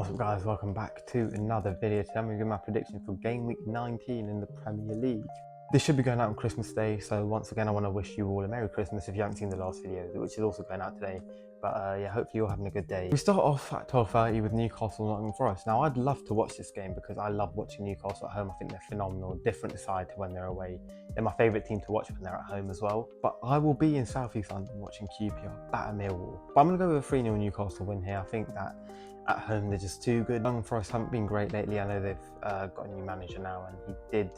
What's up guys, welcome back to another video. Today I'm going to give my prediction for game week 19 in the Premier League. This should be going out on Christmas Day, so once again I want to wish you all a Merry Christmas if you haven't seen the last video, which is also going out today. But yeah, hopefully you're having a good day. We start off at 12:30 with Newcastle Nottingham Forest. Now I'd love to watch this game because I love watching Newcastle at home. I think they're phenomenal, different side to when they're away. They're my favourite team to watch when they're at home as well. But I will be in South East London watching QPR batter Millwall. But I'm going to go with a 3-0 Newcastle win here. I think that at home they're just too good. Nottingham Forest haven't been great lately. I know they've got a new manager now, and he did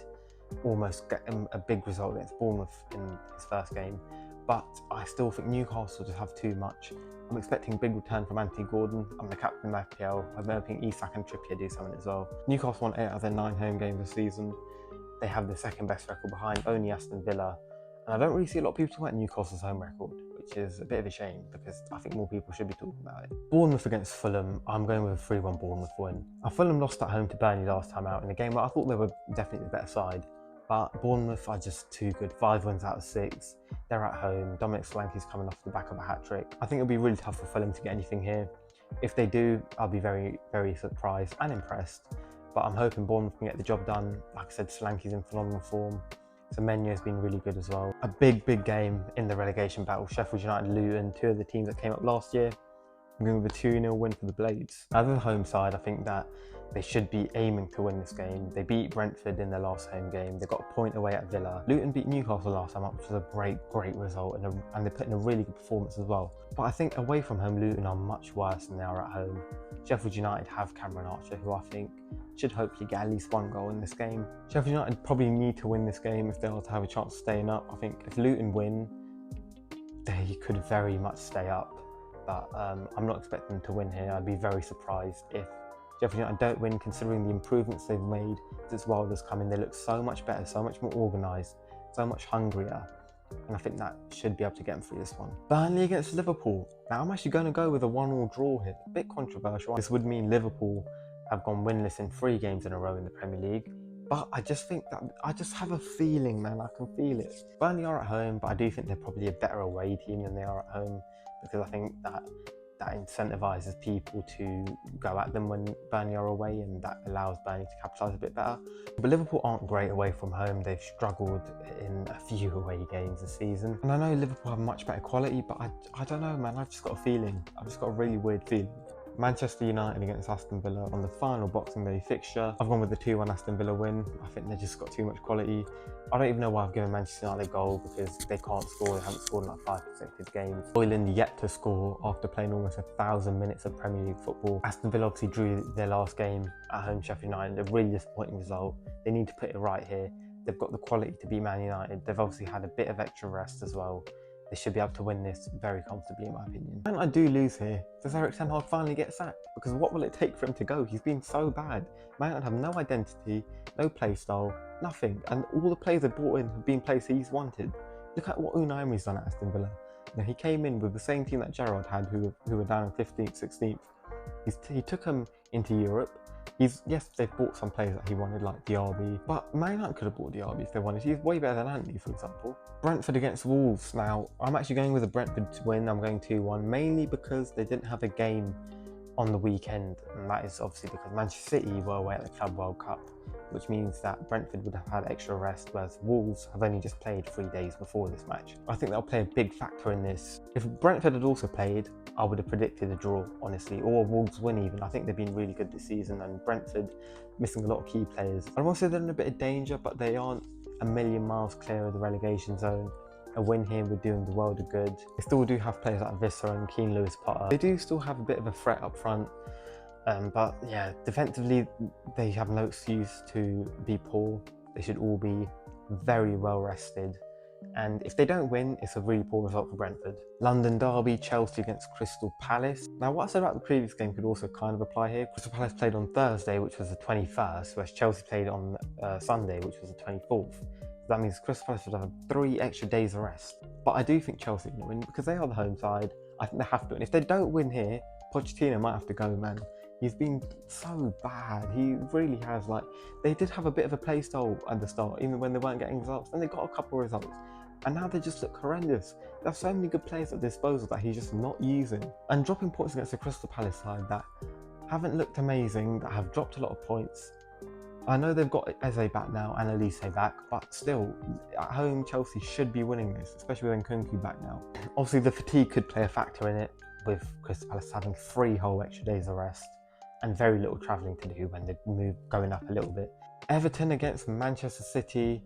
almost get a big result against Bournemouth in his first game. But I still think Newcastle just have too much. I'm expecting a big return from Anthony Gordon. I'm the captain of FPL. I'm hoping Isak and Trippier do something as well. Newcastle won 8 out of their 9 home games this season. They have the second best record behind only Aston Villa. And I don't really see a lot of people talking about Newcastle's home record, which is a bit of a shame because I think more people should be talking about it. Bournemouth against Fulham, I'm going with a 3-1 Bournemouth win. Fulham lost at home to Burnley last time out in a game where I thought they were definitely the better side. But Bournemouth are just too good. 5 wins out of 6. They're at home. Dominic Solanke's coming off the back of a hat-trick. I think it'll be really tough for Fulham to get anything here. If they do, I'll be very, very surprised and impressed. But I'm hoping Bournemouth can get the job done. Like I said, Solanke's in phenomenal form. Semenyo's been really good as well. A big game in the relegation battle. Sheffield United, Luton, 2 of the teams that came up last year. I'm going with a 2-0 win for the Blades. As a home side, I think that they should be aiming to win this game. They beat Brentford in their last home game. They got a point away at Villa. Luton beat Newcastle last time up, which was a great result, and they put in a really good performance as well. But I think away from home, Luton are much worse than they are at home. Sheffield United have Cameron Archer, who I think should hopefully get at least 1 goal in this game. Sheffield United probably need to win this game if they are to have a chance of staying up. I think if Luton win, they could very much stay up. But I'm not expecting them to win here. I'd be very surprised if Sheffield United don't win, considering the improvements they've made since Wilder's come in. They look so much better, so much more organised, so much hungrier. And I think that should be able to get them through this one. Burnley against Liverpool. Now I'm actually going to go with a 1-1 draw here. A bit controversial. This would mean Liverpool have gone winless in 3 games in a row in the Premier League. But I just think that, I just have a feeling, man, I can feel it. Burnley are at home, but I do think they're probably a better away team than they are at home, because I think that incentivises people to go at them when Burnley are away, and that allows Burnley to capitalise a bit better. But Liverpool aren't great away from home. They've struggled in a few away games this season. And I know Liverpool have much better quality, but I don't know, man. I've just got a feeling. I've just got a really weird feeling. Manchester United against Aston Villa on the final Boxing Day fixture. I've gone with the 2-1 Aston Villa win. I think they've just got too much quality. I don't even know why I've given Manchester United a goal, because they can't score. They haven't scored in like 5 consecutive games. Boylan yet to score after playing almost 1,000 minutes of Premier League football. Aston Villa obviously drew their last game at home, Sheffield United. A really disappointing result. They need to put it right here. They've got the quality to beat Man United. They've obviously had a bit of extra rest as well. They should be able to win this very comfortably, in my opinion. And I do lose here. Does Erik ten Hag finally get sacked? Because what will it take for him to go? He's been so bad. Man United have no identity, no play style, nothing. And all the players they brought in have been players he's wanted. Look at what Unai Emery's done at Aston Villa. Now, he came in with the same team that Gerrard had, who were down in 15th, 16th. He took them into Europe. Yes, they've bought some players that he wanted, like Diaby, but Man United could have bought Diaby if they wanted. He's way better than Anthony, for example. Brentford against Wolves. Now, I'm actually going with a Brentford to win. I'm going 2-1, mainly because they didn't have a game on the weekend, and that is obviously because Manchester City were away at the Club World Cup, which means that Brentford would have had extra rest, whereas Wolves have only just played 3 days before this match. I think that'll play a big factor in this. If Brentford had also played, I would have predicted a draw, honestly, or a Wolves win even. I think they've been really good this season, and Brentford missing a lot of key players. I'd also they're in a bit of danger, but they aren't a million miles clear of the relegation zone. A win here would do them the world of good. They still do have players like Visser and Keane Lewis-Potter. They do still have a bit of a threat up front. But yeah, defensively, they have no excuse to be poor. They should all be very well rested. And if they don't win, it's a really poor result for Brentford. London derby, Chelsea against Crystal Palace. Now, what I said about the previous game could also kind of apply here. Crystal Palace played on Thursday, which was the 21st, whereas Chelsea played on Sunday, which was the 24th. That means Crystal Palace would have 3 extra days of rest. But I do think Chelsea are going to win because they are the home side. I think they have to win. If they don't win here, Pochettino might have to go, man. He's been so bad. He really has. Like, they did have a bit of a play style at the start, even when they weren't getting results. Then they got a couple of results. And now they just look horrendous. They have so many good players at disposal that he's just not using. And dropping points against the Crystal Palace side that haven't looked amazing, that have dropped a lot of points. I know they've got Eze back now and Elise back, but still, at home Chelsea should be winning this, especially with Nkunku back now. Obviously the fatigue could play a factor in it, with Crystal Palace having 3 whole extra days of rest and very little travelling to do when they move going up a little bit. Everton against Manchester City,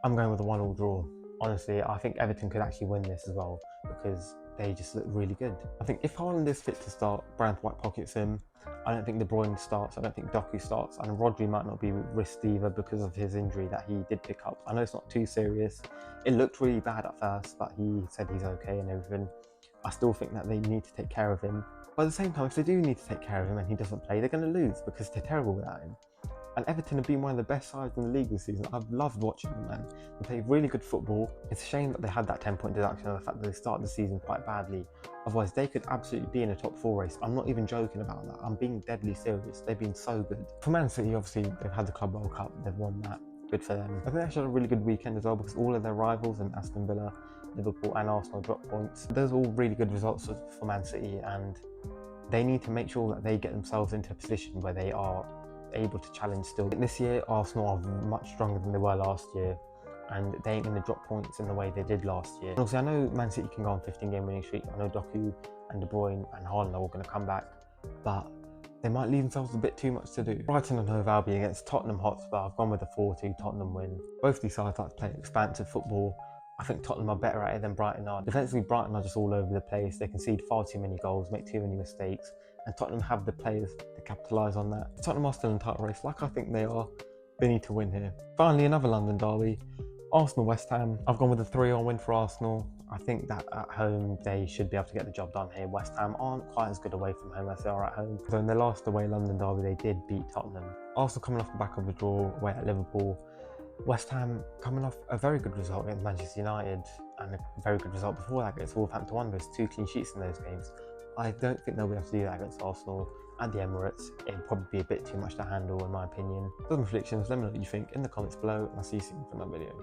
I'm going with a 1-1 draw. Honestly, I think Everton could actually win this as well because they just look really good. I think if Haaland is fit to start, White pockets him. I don't think De Bruyne starts, I don't think Doku starts, and Rodri might not be risked either because of his injury that he did pick up. I know it's not too serious. It looked really bad at first, but he said he's okay and everything. I still think that they need to take care of him. But at the same time, if they do need to take care of him and he doesn't play, they're going to lose because they're terrible without him. And Everton have been one of the best sides in the league this season. I've loved watching them, man. They play really good football. It's a shame that they had that 10-point deduction and the fact that they started the season quite badly. Otherwise, they could absolutely be in a top 4 race. I'm not even joking about that. I'm being deadly serious. They've been so good. For Man City, obviously, they've had the Club World Cup. They've won that. Good for them. I think they actually had a really good weekend as well because all of their rivals in Aston Villa, Liverpool and Arsenal dropped points. Those are all really good results for Man City, and they need to make sure that they get themselves into a position where they are able to challenge still. This year, Arsenal are much stronger than they were last year, and they ain't going to drop points in the way they did last year. And also, I know Man City can go on 15-game winning streak. I know Doku and De Bruyne and Haaland are all going to come back, but they might leave themselves a bit too much to do. Brighton and Hove Albion against Tottenham Hotspur. I've gone with a 4-2 Tottenham win. Both these sides like to play expansive football. I think Tottenham are better at it than Brighton are. Defensively, Brighton are just all over the place. They concede far too many goals, make too many mistakes, and Tottenham have the players to capitalise on that. Tottenham are still in the title race, like I think they are. They need to win here. Finally, another London derby. Arsenal-West Ham. I've gone with a 3-1 win for Arsenal. I think that at home they should be able to get the job done here. West Ham aren't quite as good away from home as they are at home. So in their last away London derby, they did beat Tottenham. Arsenal coming off the back of a draw away at Liverpool. West Ham coming off a very good result against Manchester United and a very good result before that against Wolverhampton Wanderers. 2 clean sheets in those games. I don't think they'll be able to do that against Arsenal at the Emirates. It'd probably be a bit too much to handle in my opinion. Those are my predictions. Let me know what you think in the comments below, and I'll see you soon for another video.